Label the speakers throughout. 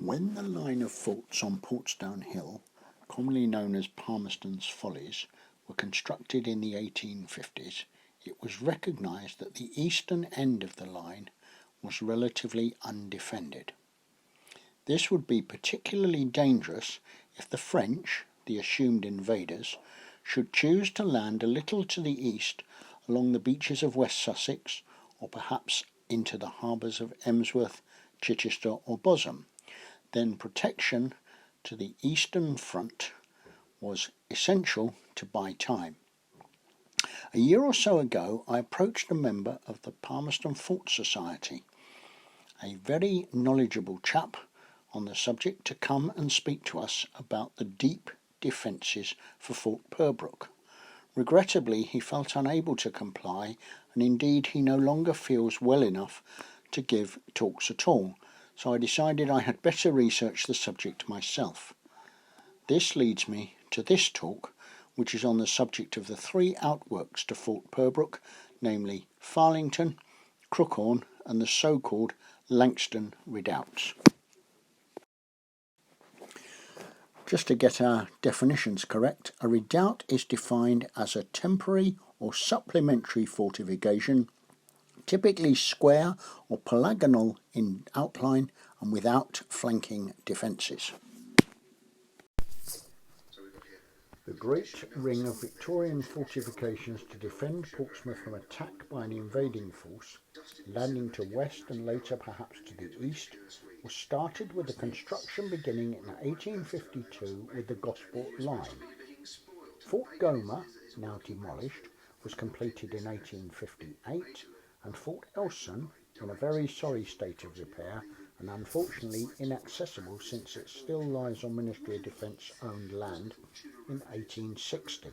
Speaker 1: When the line of forts on Portsdown Hill, commonly known as Palmerston's Follies, were constructed in the 1850s, it was recognised that the eastern end of the line was relatively undefended. This would be particularly dangerous if the French, the assumed invaders, should choose to land a little to the east along the beaches of West Sussex, or perhaps into the harbours of Emsworth, Chichester or Bosham. Then protection to the eastern front was essential to buy time. A year or so ago I approached a member of the Palmerston Fort Society, a very knowledgeable chap on the subject, to come and speak to us about the deep defences for Fort Purbrook. Regrettably, he felt unable to comply, and indeed he no longer feels well enough to give talks at all, so I decided I had better research the subject myself. This leads me to this talk, which is on the subject of the three outworks to Fort Purbrook, namely Farlington, Crookhorn and the so-called Langstone Redoubts. Just to get our definitions correct, a redoubt is defined as a temporary or supplementary fortification, typically square or polygonal in outline and without flanking defences. The great ring of Victorian fortifications to defend Portsmouth from attack by an invading force, landing to west and later perhaps to the east, was started with the construction beginning in 1852 with the Gosport Line. Fort Gomer, now demolished, was completed in 1858, and Fort Elson, in a very sorry state of repair and unfortunately inaccessible since it still lies on Ministry of Defence owned land, in 1860.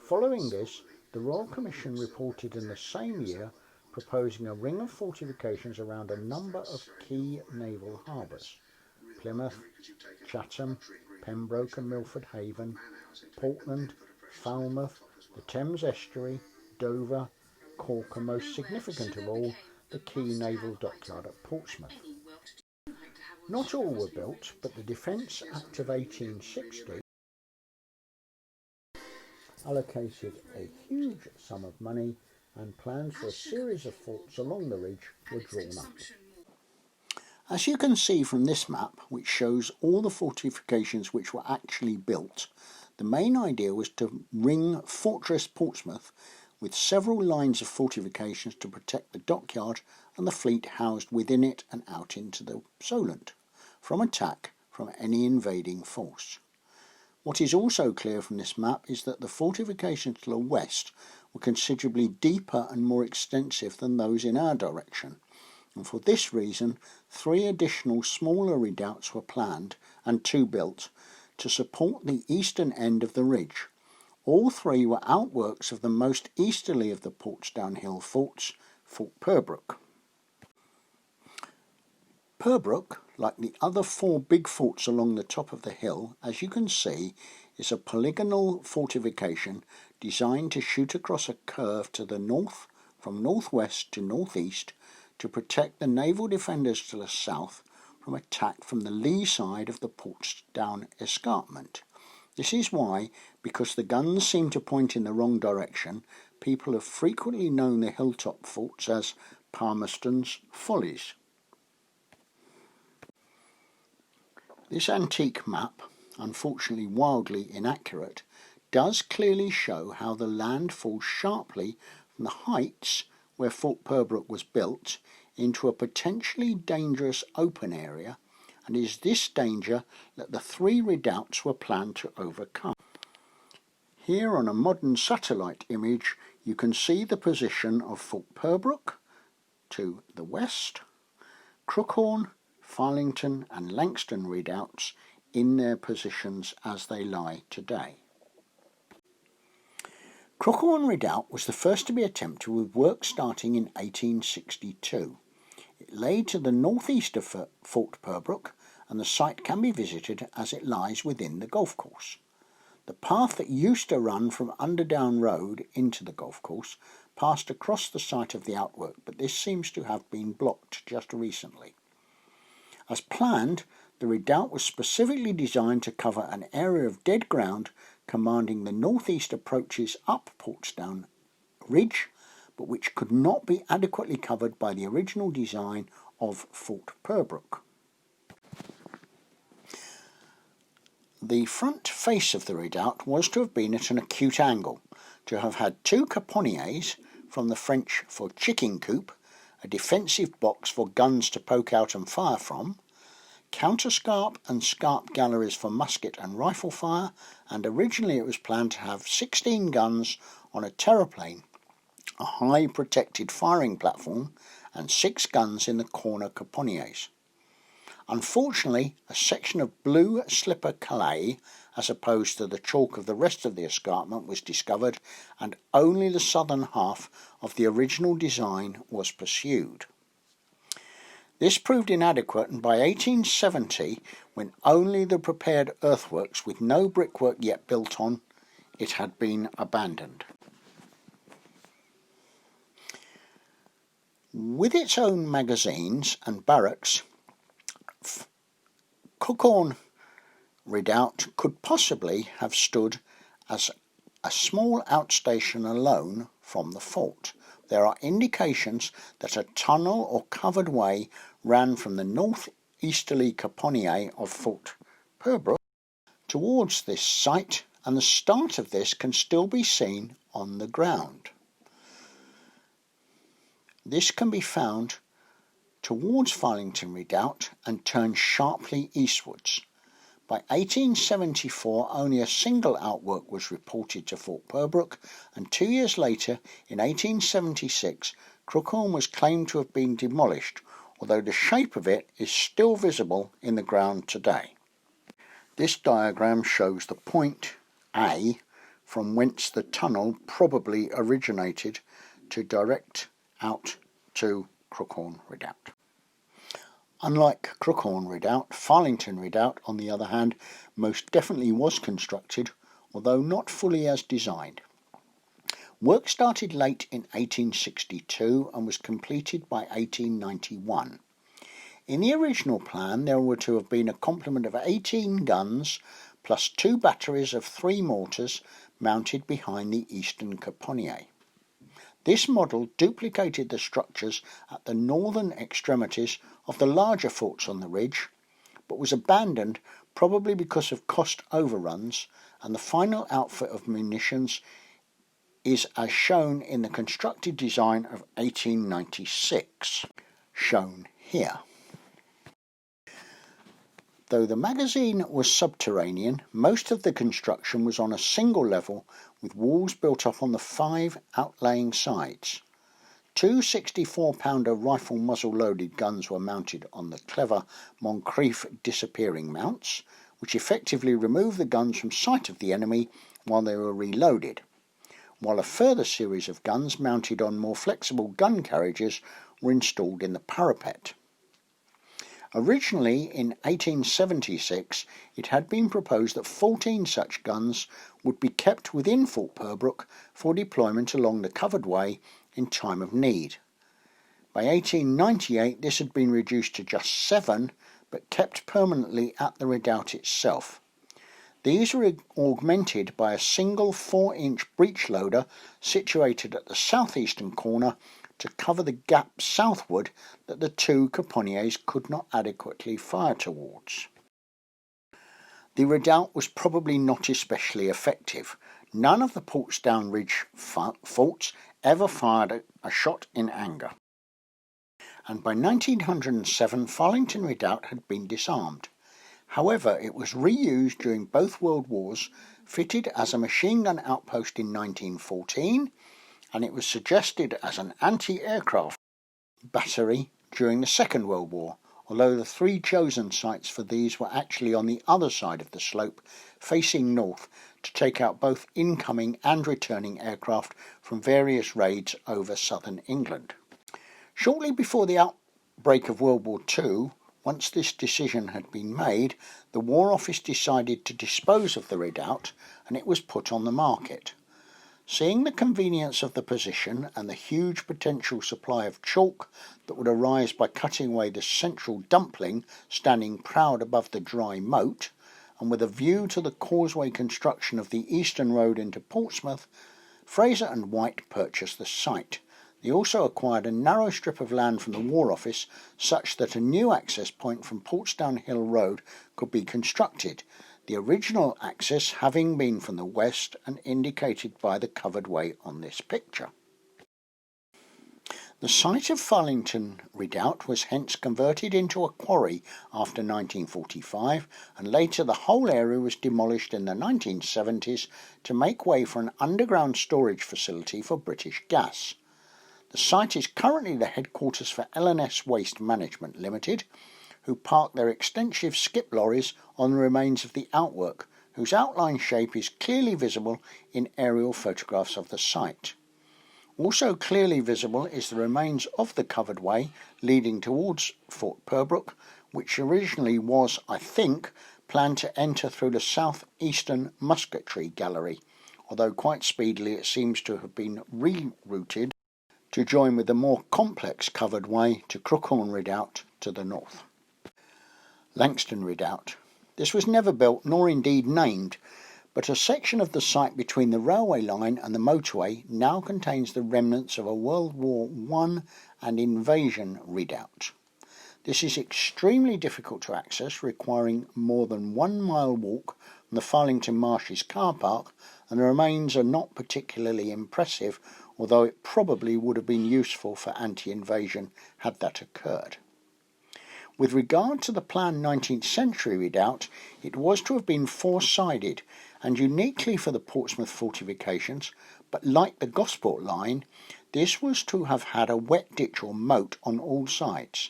Speaker 1: Following this, the Royal Commission reported in the same year proposing a ring of fortifications around a number of key naval harbours: Plymouth, Chatham, Pembroke and Milford Haven, Portland, Falmouth, the Thames Estuary, Dover, Cork, and most significant of all, the key naval dockyard at Portsmouth. Not all were built, but the Defence Act of 1860 allocated a huge sum of money, and plans for a series of forts along the ridge were drawn up. As you can see from this map, which shows all the fortifications which were actually built, the main idea was to ring Fortress Portsmouth with several lines of fortifications to protect the dockyard and the fleet housed within it and out into the Solent from attack from any invading force. What is also clear from this map is that the fortifications to the west were considerably deeper and more extensive than those in our direction, and for this reason 3 additional smaller redoubts were planned and 2 built to support the eastern end of the ridge. All 3 were outworks of the most easterly of the Portsdown Hill forts, Fort Purbrook. Purbrook, like the other 4 big forts along the top of the hill, as you can see, is a polygonal fortification designed to shoot across a curve to the north, from northwest to northeast, to protect the naval defenders to the south from attack from the lee side of the Portsdown escarpment. This is why, because the guns seem to point in the wrong direction, people have frequently known the hilltop forts as Palmerston's Follies. This antique map, unfortunately wildly inaccurate, does clearly show how the land falls sharply from the heights where Fort Purbrook was built into a potentially dangerous open area, and is this danger that the 3 redoubts were planned to overcome. Here on a modern satellite image you can see the position of Fort Purbrook to the west, Crookhorn, Farlington and Langstone redoubts in their positions as they lie today. Crookhorn Redoubt was the first to be attempted, with work starting in 1862. It lay to the northeast of Fort Purbrook, and the site can be visited as it lies within the golf course. The path that used to run from Underdown Road into the golf course passed across the site of the outwork, but this seems to have been blocked just recently. As planned, The Redoubt was specifically designed to cover an area of dead ground commanding the northeast approaches up Portsdown Ridge, but which could not be adequately covered by the original design of Fort Purbrook. The front face of the redoubt was to have been at an acute angle, to have had two caponniers, from the French for chicken coop, a defensive box for guns to poke out and fire from, counterscarp and scarp galleries for musket and rifle fire, and originally it was planned to have 16 guns on a terraplane, a high protected firing platform, and 6 guns in the corner caponniers. Unfortunately, a section of blue slipper clay, as opposed to the chalk of the rest of the escarpment, was discovered, and only the southern half of the original design was pursued. This proved inadequate, and by 1870, when only the prepared earthworks with no brickwork yet built on, it had been abandoned. With its own magazines and barracks, Crookhorn Redoubt could possibly have stood as a small outstation alone from the fort. There are indications that a tunnel or covered way ran from the northeasterly caponnier of Fort Purbrook towards this site, and the start of this can still be seen on the ground. This can be found towards Farlington Redoubt and turns sharply eastwards. By 1874, only a single outwork was reported to Fort Purbrook, and 2 years later, in 1876, Crookhorn was claimed to have been demolished, although the shape of it is still visible in the ground today. This diagram shows the point A from whence the tunnel probably originated to direct out to Crookhorn Redoubt. Unlike Crookhorn Redoubt, Farlington Redoubt, on the other hand, most definitely was constructed, although not fully as designed. Work started late in 1862 and was completed by 1891. In the original plan, there were to have been a complement of 18 guns plus 2 batteries of 3 mortars mounted behind the eastern caponnier. This model duplicated the structures at the northern extremities of the larger forts on the ridge, but was abandoned probably because of cost overruns, and the final outfit of munitions is as shown in the constructed design of 1896, shown here. Though the magazine was subterranean, most of the construction was on a single level with walls built up on the 5 outlying sides. 2 64-pounder rifle muzzle-loaded guns were mounted on the clever Moncrief disappearing mounts, which effectively removed the guns from sight of the enemy while they were reloaded, while a further series of guns mounted on more flexible gun carriages were installed in the parapet. Originally, in 1876, it had been proposed that 14 such guns would be kept within Fort Purbrook for deployment along the covered way in time of need. By 1898, this had been reduced to just 7, but kept permanently at the redoubt itself. These were augmented by a single 4-inch breech loader situated at the southeastern corner to cover the gap southward that the 2 caponniers could not adequately fire towards. The redoubt was probably not especially effective. None of the Portsdown Ridge forts ever fired a shot in anger, and by 1907 Farlington Redoubt had been disarmed. However, it was reused during both World Wars, fitted as a machine gun outpost in 1914, and it was suggested as an anti-aircraft battery during the Second World War, although the 3 chosen sites for these were actually on the other side of the slope, facing north, to take out both incoming and returning aircraft from various raids over southern England. Shortly before the outbreak of World War II, once this decision had been made, the War Office decided to dispose of the redoubt, and it was put on the market. Seeing the convenience of the position and the huge potential supply of chalk that would arise by cutting away the central dumpling standing proud above the dry moat, and with a view to the causeway construction of the eastern road into Portsmouth, Fraser and White purchased the site. They also acquired a narrow strip of land from the War Office such that a new access point from Portsdown Hill Road could be constructed, the original access having been from the west and indicated by the covered way on this picture. The site of Farlington Redoubt was hence converted into a quarry after 1945, and later the whole area was demolished in the 1970s to make way for an underground storage facility for British Gas. The site is currently the headquarters for L&S Waste Management Limited, who park their extensive skip lorries on the remains of the outwork, whose outline shape is clearly visible in aerial photographs of the site. Also clearly visible is the remains of the covered way leading towards Fort Purbrook, which originally was, I think, planned to enter through the south-eastern musketry gallery, although quite speedily it seems to have been rerouted to join with the more complex covered way to Crookhorn Redoubt to the north. Langstone Redoubt. This was never built nor indeed named, but a section of the site between the railway line and the motorway now contains the remnants of a World War I and invasion redoubt. This is extremely difficult to access, requiring more than 1 mile walk from the Farlington Marshes car park, and the remains are not particularly impressive, although it probably would have been useful for anti-invasion had that occurred. With regard to the planned 19th century redoubt, it was to have been four-sided, and uniquely for the Portsmouth fortifications, but like the Gosport line, this was to have had a wet ditch or moat on all sides.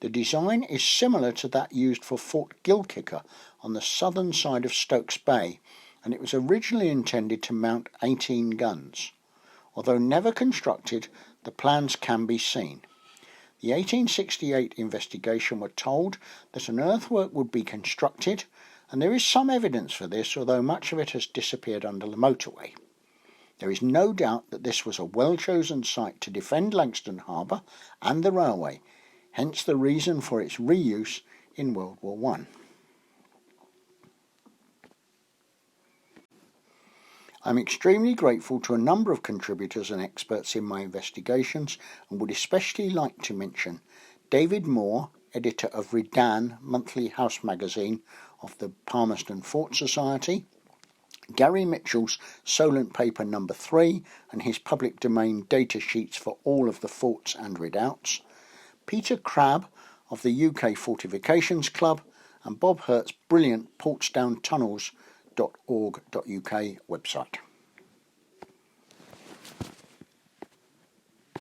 Speaker 1: The design is similar to that used for Fort Gilkicker on the southern side of Stokes Bay, and it was originally intended to mount 18 guns. Although never constructed, the plans can be seen. The 1868 investigation were told that an earthwork would be constructed, and there is some evidence for this, although much of it has disappeared under the motorway. There is no doubt that this was a well-chosen site to defend Langstone Harbour and the railway, hence the reason for its reuse in World War I. I am extremely grateful to a number of contributors and experts in my investigations, and would especially like to mention David Moore, editor of Redan monthly house magazine of the Palmerston Fort Society, Gary Mitchell's Solent Paper No. 3 and his public domain data sheets for all of the forts and redoubts, Peter Crabb of the UK Fortifications Club, and Bob Hurt's brilliant portsdowntunnels.org.uk website.